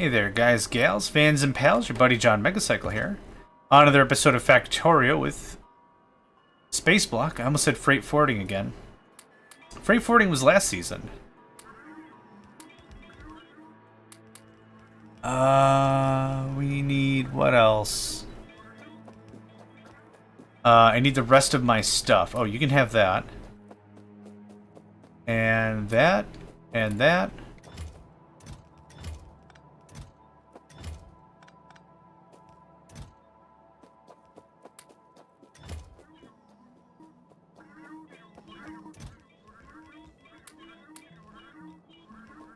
Hey there, guys, gals, fans, and pals. Your buddy JohnMegacycle here. On another episode of Factorio with Space Block. I almost said freight forwarding again. Freight forwarding was last season. We need what else? I need the rest of my stuff. Oh, you can have that. And that. And that.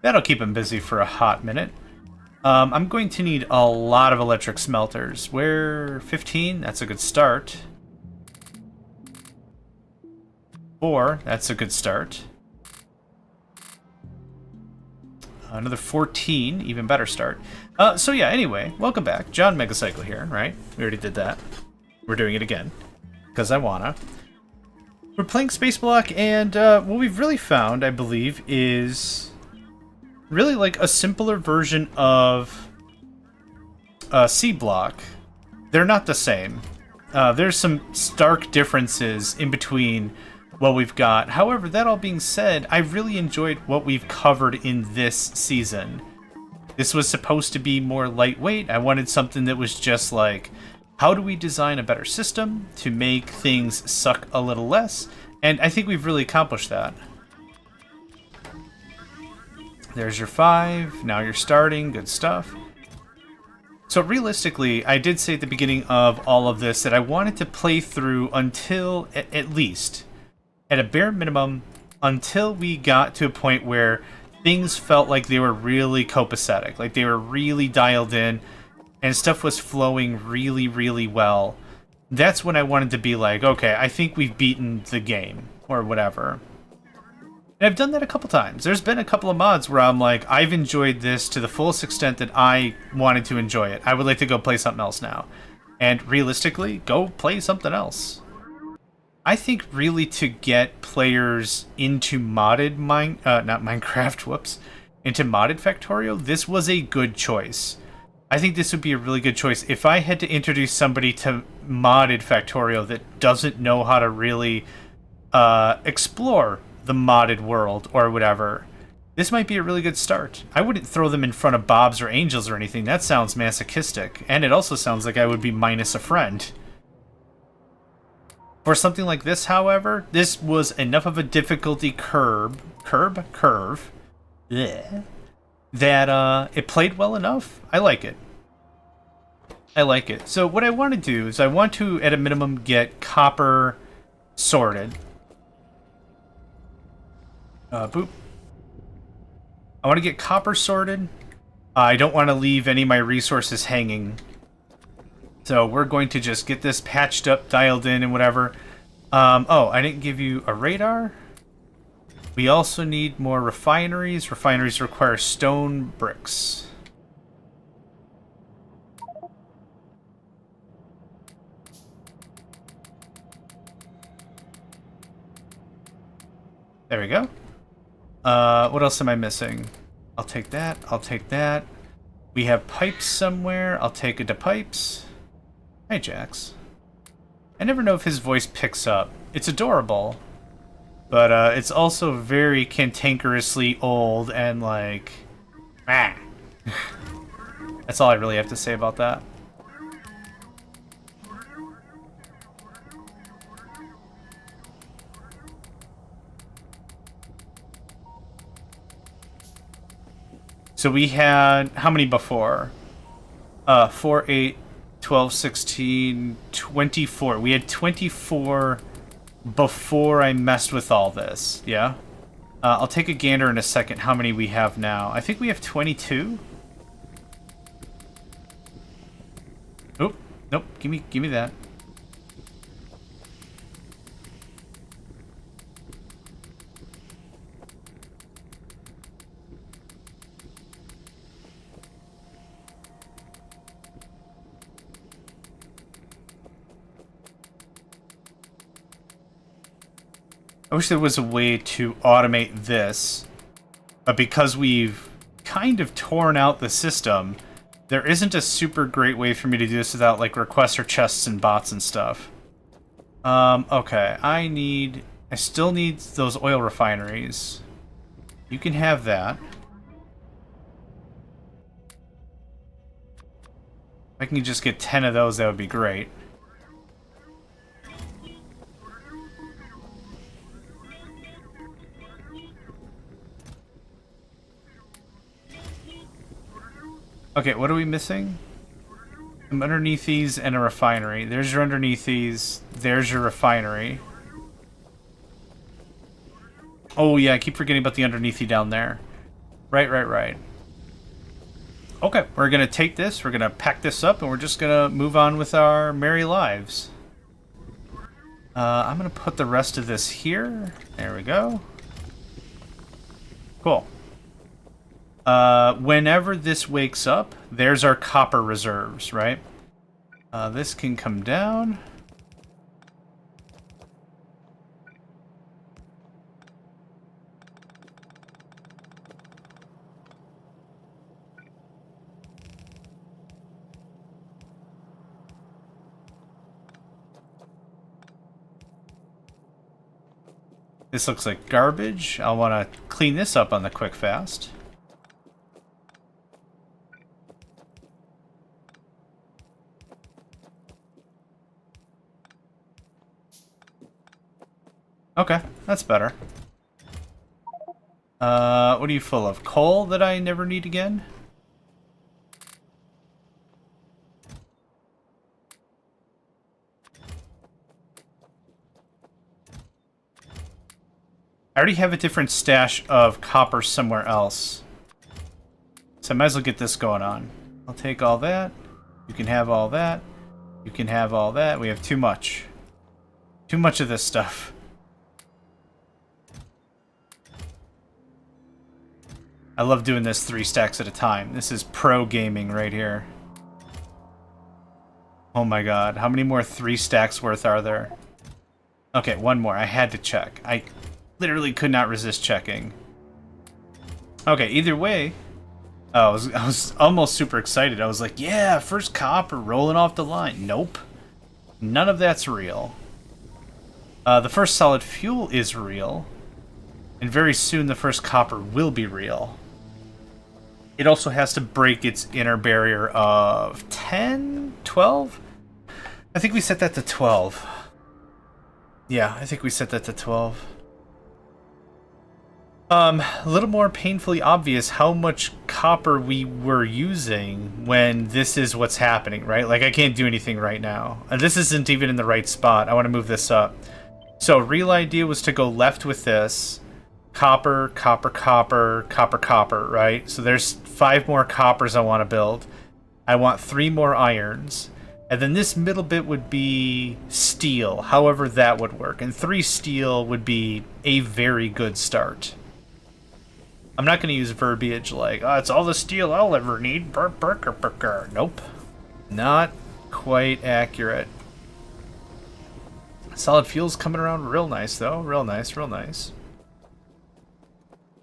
That'll keep him busy for a hot minute. I'm going to need a lot of electric smelters. Where 15? That's a good start. 4, that's a good start. Another 14, even better start. So yeah, anyway, welcome back. JohnMegacycle here, right? We already did that. We're doing it again, because I wanna. We're playing Space Block, and what we've really found, I believe, is really like a simpler version of C Block. They're not the same. There's some stark differences in between what we've got. However, that all being said, I really enjoyed what we've covered in this season. This was supposed to be more lightweight. I wanted something that was just like, how do we design a better system to make things suck a little less? And I think we've really accomplished that. There's your 5. Now you're starting. Good stuff. So realistically, I did say at the beginning of all of this that I wanted to play through until, at least, at a bare minimum, until we got to a point where things felt like they were really copacetic, like they were really dialed in, and stuff was flowing really, really well. That's when I wanted to be like, okay, I think we've beaten the game, or whatever. And I've done that a couple times. There's been a couple of mods where I'm like, I've enjoyed this to the fullest extent that I wanted to enjoy it. I would like to go play something else now. And realistically, go play something else. I think really to get players into modded not Minecraft, whoops, into modded Factorio, this was a good choice. I think this would be a really good choice. If I had to introduce somebody to modded Factorio that doesn't know how to really explore the modded world or whatever, this might be a really good start. I wouldn't throw them in front of Bobs or Angels or anything. That sounds masochistic. And it also sounds like I would be minus a friend. For something like this, however, this was enough of a difficulty curve, that it played well enough. I like it. I like it. So what I want to do is I want to, at a minimum, get copper sorted. Boop. I want to get copper sorted. I don't want to leave any of my resources hanging. So we're going to just get this patched up, dialed in, and whatever. Oh, I didn't give you a radar. We also need more refineries. Refineries require stone bricks. There we go. What else am I missing? I'll take that. I'll take that. We have pipes somewhere. I'll take it to pipes. Hi, Jax. I never know if his voice picks up. It's adorable, but it's also very cantankerously old and like, ah. That's all I really have to say about that. So we had, how many before? 4, 8, 12, 16, 24. We had 24 before I messed with all this, yeah? I'll take a gander in a second how many we have now. I think we have 22. Oh, nope, give me that. I wish there was a way to automate this, but because we've kind of torn out the system. There isn't a super great way for me to do this without, like, requests or chests and bots and stuff. Okay, I still need those oil refineries. You can have that. If I can just get 10 of those, that would be great. Okay, what are we missing? Some underneath these and a refinery. There's your underneath these. There's your refinery. Oh yeah, I keep forgetting about the underneathy down there. Right. Okay, we're gonna take this, we're gonna pack this up, and we're just gonna move on with our merry lives. I'm gonna put the rest of this here. There we go. Cool. Whenever this wakes up, there's our copper reserves, right? This can come down. This looks like garbage. I'll want to clean this up on the quick fast. Okay, that's better. What are you full of? Coal that I never need again? I already have a different stash of copper somewhere else. So I might as well get this going on. I'll take all that. You can have all that. You can have all that. We have too much. Too much of this stuff. I love doing this 3 stacks at a time. This is pro gaming right here. Oh my god. How many more 3 stacks worth are there? Okay, one more. I had to check. I literally could not resist checking. Okay, either way, I was almost super excited. I was like, yeah, first copper rolling off the line. Nope. None of that's real. The first solid fuel is real. And very soon the first copper will be real. It also has to break its inner barrier of 10? 12? I think we set that to 12. Yeah, I think we set that to 12. A little more painfully obvious how much copper we were using when this is what's happening, right? Like, I can't do anything right now. And this isn't even in the right spot. I want to move this up. So, real idea was to go left with this. Copper, copper, copper, copper, copper, right? So there's 5 more coppers I want to build. I want 3 more irons. And then this middle bit would be steel, however that would work. And 3 steel would be a very good start. I'm not going to use verbiage like, oh, it's all the steel I'll ever need. Nope. Not quite accurate. Solid fuel's coming around real nice, though. Real nice, real nice.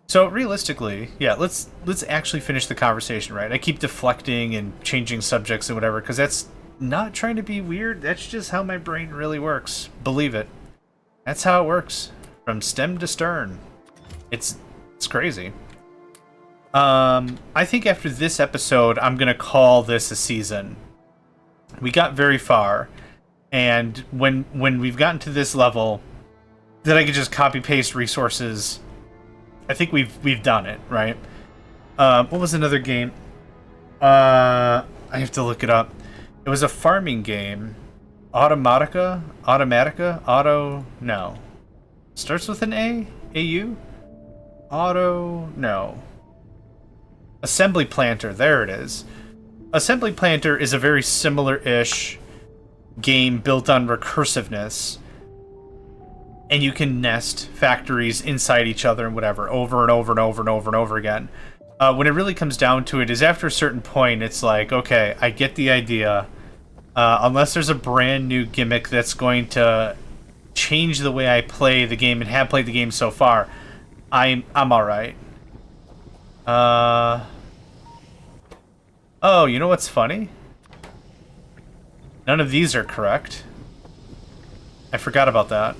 So, realistically, yeah, let's actually finish the conversation, right? I keep deflecting and changing subjects and whatever, because that's not trying to be weird. That's just how my brain really works. Believe it. That's how it works. From stem to stern. It's crazy. I think after this episode, I'm going to call this a season. We got very far, and when we've gotten to this level, then I can just copy-paste resources. I think we've done it, right? What was another game? I have to look it up. It was a farming game. Automatica? No. Starts with an A? AU? No. Assembly Planter, there it is. Assembly Planter is a very similar-ish game built on recursiveness. And you can nest factories inside each other and whatever, over and over and over and over and over again. When it really comes down to it is after a certain point, it's like, okay, I get the idea. Unless there's a brand new gimmick that's going to change the way I play the game and have played the game so far, I'm all right. Oh, you know what's funny? None of these are correct. I forgot about that.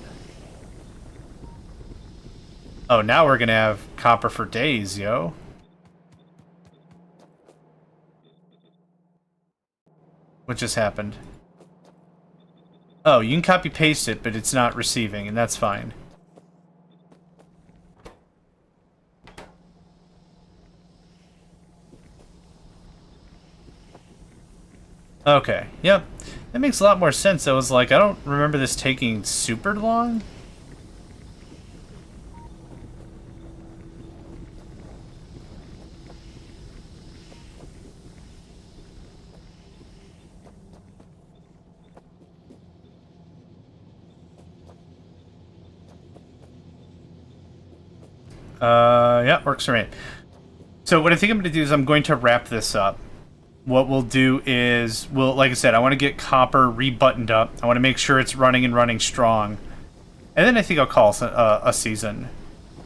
Oh, now we're gonna have copper for days, yo. What just happened? Oh, you can copy paste it, but it's not receiving, and that's fine. Okay, yep. That makes a lot more sense. I was like, I don't remember this taking super long. Yeah, works for me. So what I think I'm going to do is I'm going to wrap this up. What we'll do is, like I said, I want to get copper rebuttoned up. I want to make sure it's running and running strong. And then I think I'll call a season.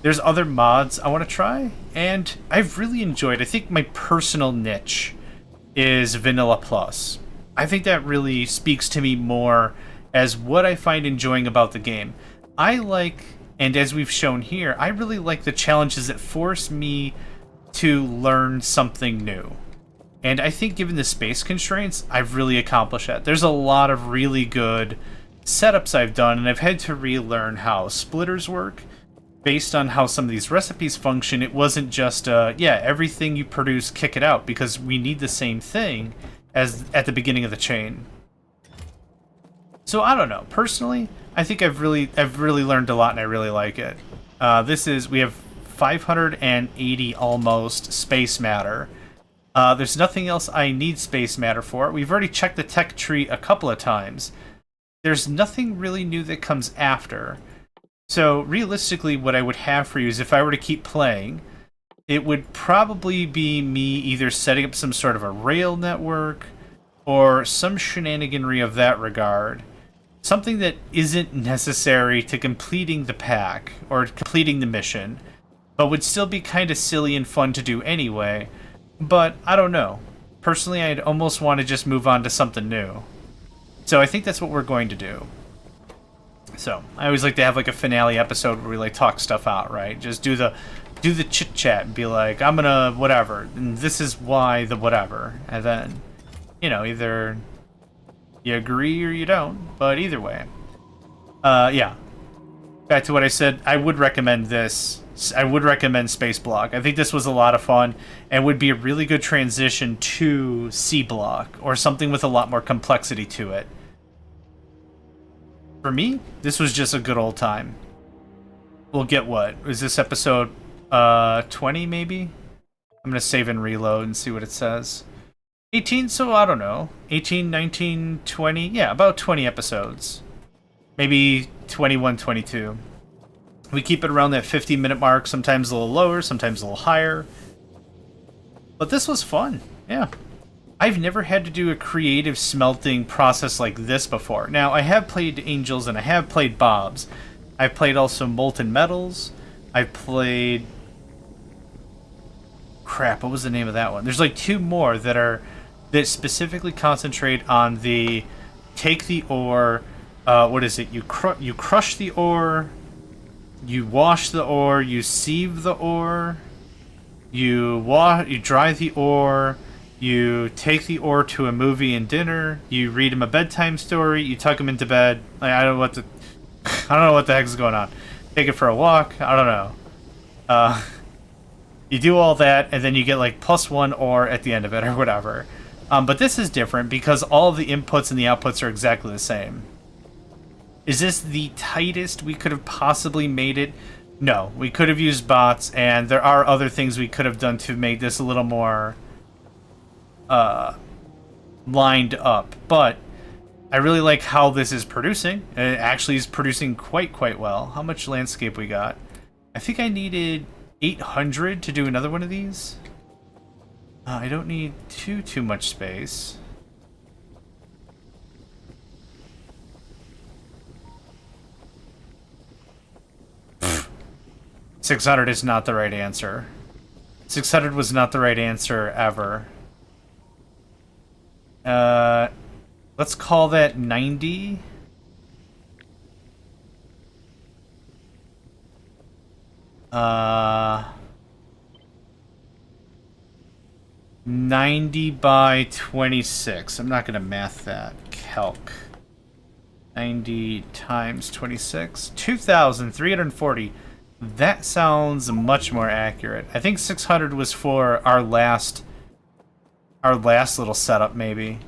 There's other mods I want to try, and I've really enjoyed, I think my personal niche is Vanilla Plus. I think that really speaks to me more as what I find enjoying about the game. I like, and as we've shown here, I really like the challenges that force me to learn something new. And I think given the space constraints, I've really accomplished that. There's a lot of really good setups I've done, and I've had to relearn how splitters work. Based on how some of these recipes function, it wasn't just, yeah, everything you produce, kick it out, because we need the same thing as at the beginning of the chain. So I don't know. Personally, I think I've really learned a lot, and I really like it. We have 580 almost space matter. There's nothing else I need space matter for. We've already checked the tech tree a couple of times. There's nothing really new that comes after. So realistically, what I would have for you is if I were to keep playing, it would probably be me either setting up some sort of a rail network or some shenaniganry of that regard. Something that isn't necessary to completing the pack or completing the mission, but would still be kind of silly and fun to do anyway. But I don't know. Personally, I'd almost want to just move on to something new. So I think that's what we're going to do. So I always like to have like a finale episode where we like talk stuff out, right? Just do the chit chat and be like, I'm gonna whatever, and this is why the whatever, and then, you know, either you agree or you don't, but either way, yeah. Back to what I said, I would recommend this. I would recommend Space Block. I think this was a lot of fun and would be a really good transition to C Block or something with a lot more complexity to it. For me, this was just a good old time. We'll get what? Is this episode 20 maybe? I'm gonna save and reload and see what it says. 18, so I don't know. 18, 19, 20, yeah, about 20 episodes. Maybe 21, 22. We keep it around that 50-minute mark, sometimes a little lower, sometimes a little higher. But this was fun, yeah. I've never had to do a creative smelting process like this before. Now, I have played Angels and I have played Bobs. I've played also Molten Metals. I've played... Crap, what was the name of that one? There's like two more that specifically concentrate on the... Take the ore... what is it? You crush the ore... You wash the ore, you sieve the ore, you dry the ore, you take the ore to a movie and dinner, you read him a bedtime story, you tuck him into bed. Like, I don't know what the heck is going on. Take it for a walk. I don't know. You do all that, and then you get like +1 ore at the end of it or whatever. But this is different because all of the inputs and the outputs are exactly the same. Is this the tightest we could have possibly made it? No, we could have used bots, and there are other things we could have done to make this a little more lined up. But I really like how this is producing. It actually is producing quite well. How much landscape we got? I think I needed 800 to do another one of these. I don't need too much space. 600 is not the right answer. 600 was not the right answer ever. Let's call that 90. Uh, 90 by 26. I'm not going to math that. Calc. 90 times 26. 2,340. That sounds much more accurate. I think 600 was for our last little setup, maybe.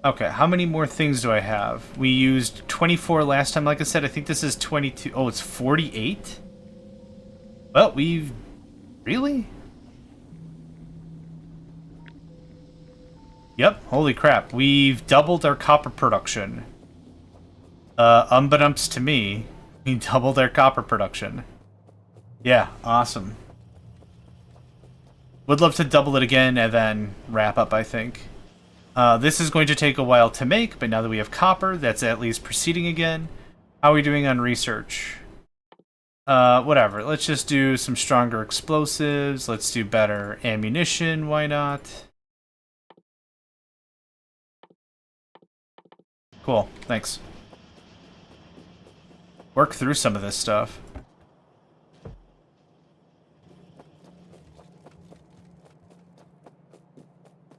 Okay, how many more things do I have? We used 24 last time. Like I said, I think this is 22. Oh, it's 48? Well, we've... Really? Yep, holy crap. We've doubled our copper production. Unbeknownst to me, we doubled our copper production. Yeah, awesome. Would love to double it again and then wrap up, I think. This is going to take a while to make, but now that we have copper, that's at least proceeding again. How are we doing on research? Whatever. Let's just do some stronger explosives. Let's do better ammunition. Why not? Cool. Thanks. Work through some of this stuff.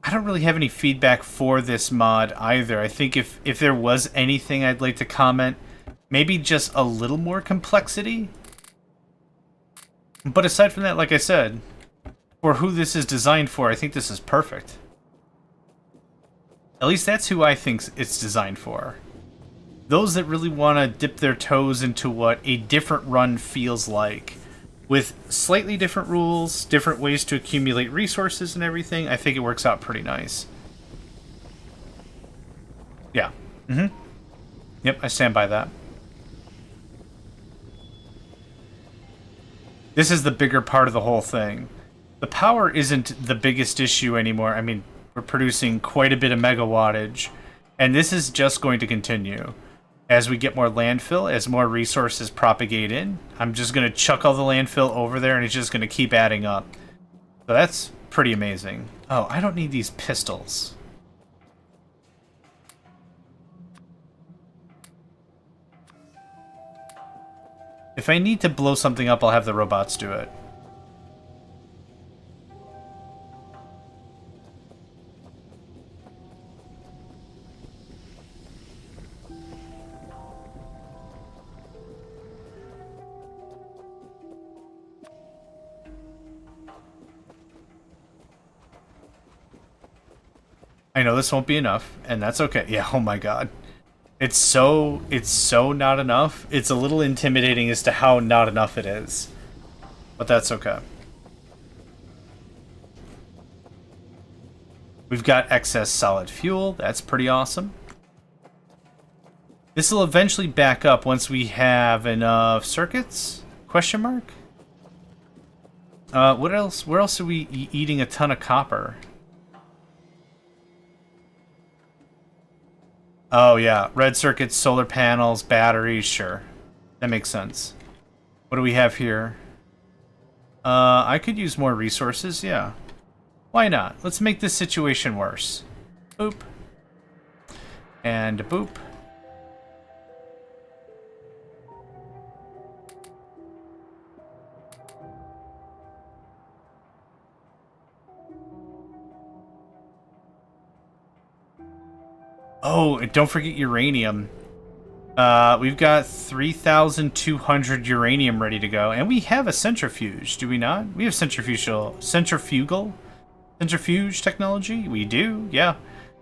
I don't really have any feedback for this mod either. I think if there was anything I'd like to comment, maybe just a little more complexity. But aside from that, like I said, for who this is designed for, I think this is perfect. At least that's who I think it's designed for. Those that really want to dip their toes into what a different run feels like. With slightly different rules, different ways to accumulate resources and everything, I think it works out pretty nice. Yeah. Mm-hmm. Yep, I stand by that. This is the bigger part of the whole thing. The power isn't the biggest issue anymore. I mean, we're producing quite a bit of megawattage, and this is just going to continue. As we get more landfill, as more resources propagate in, I'm just going to chuck all the landfill over there and it's just going to keep adding up. So that's pretty amazing. Oh, I don't need these pistols. If I need to blow something up, I'll have the robots do it. I know this won't be enough, and that's okay. Yeah, oh my god. It's so not enough. It's a little intimidating as to how not enough it is. But that's okay. We've got excess solid fuel. That's pretty awesome. This will eventually back up once we have enough circuits? Question mark? What else? Where else are we eating a ton of copper? Oh yeah, red circuits, solar panels, batteries, sure. That makes sense. What do we have here? I could use more resources, yeah. Why not? Let's make this situation worse. Boop. And boop. Oh, and don't forget uranium. We've got 3,200 uranium ready to go, and we have a centrifuge, do we not? We have centrifuge technology. We do, yeah.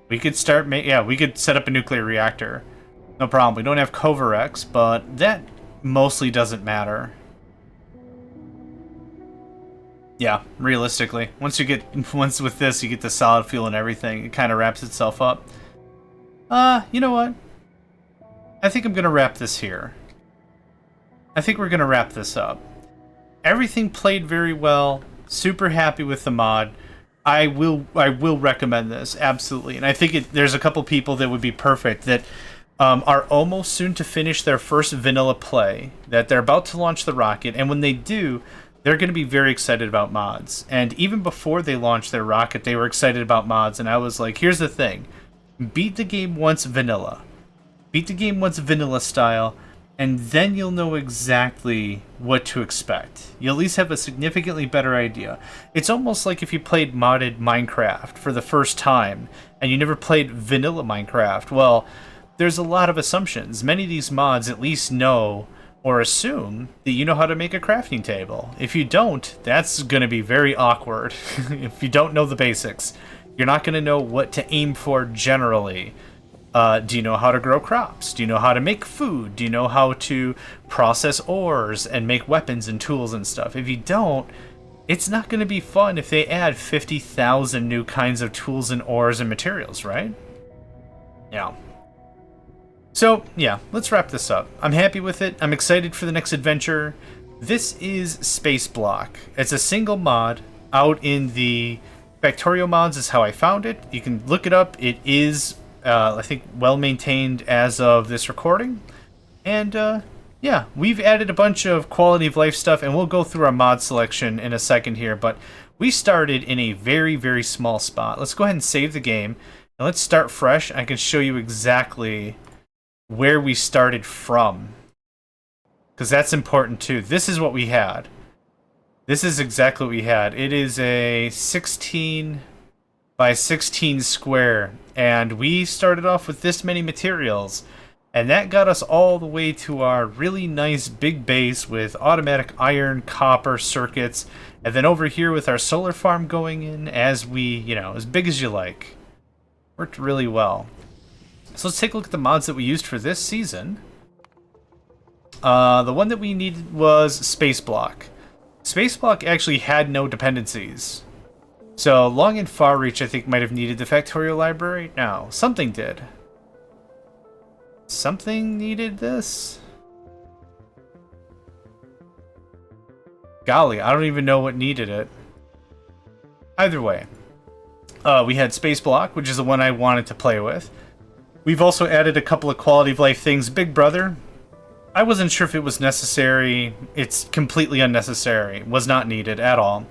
We could start, we could set up a nuclear reactor. No problem. We don't have Covarex, but that mostly doesn't matter. Yeah, realistically, once with this, you get the solid fuel and everything, it kind of wraps itself up. You know what? I think I'm going to wrap this here. I think we're going to wrap this up. Everything played very well. Super happy with the mod. I will recommend this, absolutely. And I think there's a couple people that would be perfect that are almost soon to finish their first vanilla play, that they're about to launch the rocket, and when they do, they're going to be very excited about mods. And even before they launched their rocket, they were excited about mods, and I was like, here's the thing. Beat the game once vanilla. Beat the game once vanilla style, and then you'll know exactly what to expect. You'll at least have a significantly better idea. It's almost like if you played modded Minecraft for the first time, and you never played vanilla Minecraft. Well, there's a lot of assumptions. Many of these mods at least know or assume that you know how to make a crafting table. If you don't, that's going to be very awkward. If you don't know the basics, you're not going to know what to aim for generally. Do you know how to grow crops? Do you know how to make food? Do you know how to process ores and make weapons and tools and stuff? If you don't, it's not going to be fun if they add 50,000 new kinds of tools and ores and materials, right? Yeah. So, yeah, let's wrap this up. I'm happy with it. I'm excited for the next adventure. This is Space Block. It's a single mod out in the Factorio mods is how I found it. You can look it up. It is, I think, well-maintained as of this recording. And, yeah, we've added a bunch of quality of life stuff, and we'll go through our mod selection in a second here. But we started in a very, very small spot. Let's go ahead and save the game. And let's start fresh. I can show you exactly where we started from, because that's important too. This is what we had. This is exactly what we had. It is a 16 by 16 square, and we started off with this many materials, and that got us all the way to our really nice big base with automatic iron, copper circuits, and then over here with our solar farm going in as as big as you like. Worked really well. So let's take a look at the mods that we used for this season. The one that we needed was Space Block. Space Block actually had no dependencies. So Long and Far Reach, I think, might have needed the Factorio library. No, something did. Something needed this? Golly, I don't even know what needed it. Either way, we had Space Block, which is the one I wanted to play with. We've also added a couple of quality of life things. Big Brother, I wasn't sure if it was necessary. It's completely unnecessary. Was not needed at all.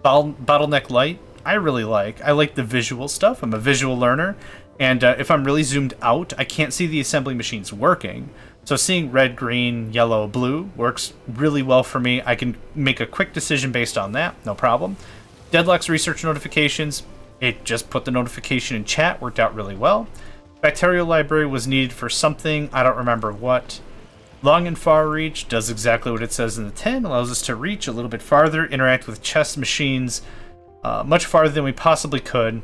Bottleneck Light, I really like. I like the visual stuff. I'm a visual learner. And if I'm really zoomed out, I can't see the assembly machines working. So seeing red, green, yellow, blue works really well for me. I can make a quick decision based on that. No problem. Deadlock's research notifications, it just put the notification in chat. Worked out really well. Factorio library was needed for something, I don't remember what. Long and Far Reach does exactly what it says in the 10, allows us to reach a little bit farther, interact with chess machines much farther than we possibly could.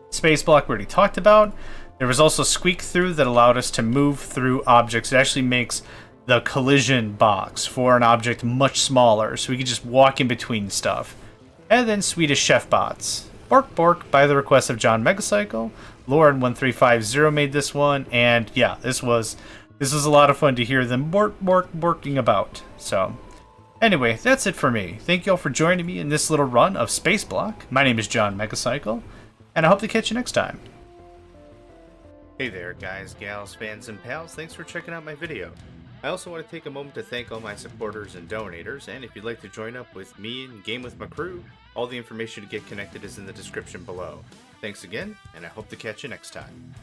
Space Block we already talked about. There was also Squeak Through that allowed us to move through objects. It actually makes the collision box for an object much smaller, so we can just walk in between stuff. And then Swedish Chef Bots. Bork Bork by the request of JohnMegacycle. Lauren1350 made this one, and yeah, this was a lot of fun to hear them borking about. So, anyway, that's it for me. Thank you all for joining me in this little run of Space Block. My name is JohnMegacycle, and I hope to catch you next time. Hey there, guys, gals, fans, and pals. Thanks for checking out my video. I also want to take a moment to thank all my supporters and donators, and if you'd like to join up with me and game with my crew, all the information to get connected is in the description below. Thanks again, and I hope to catch you next time.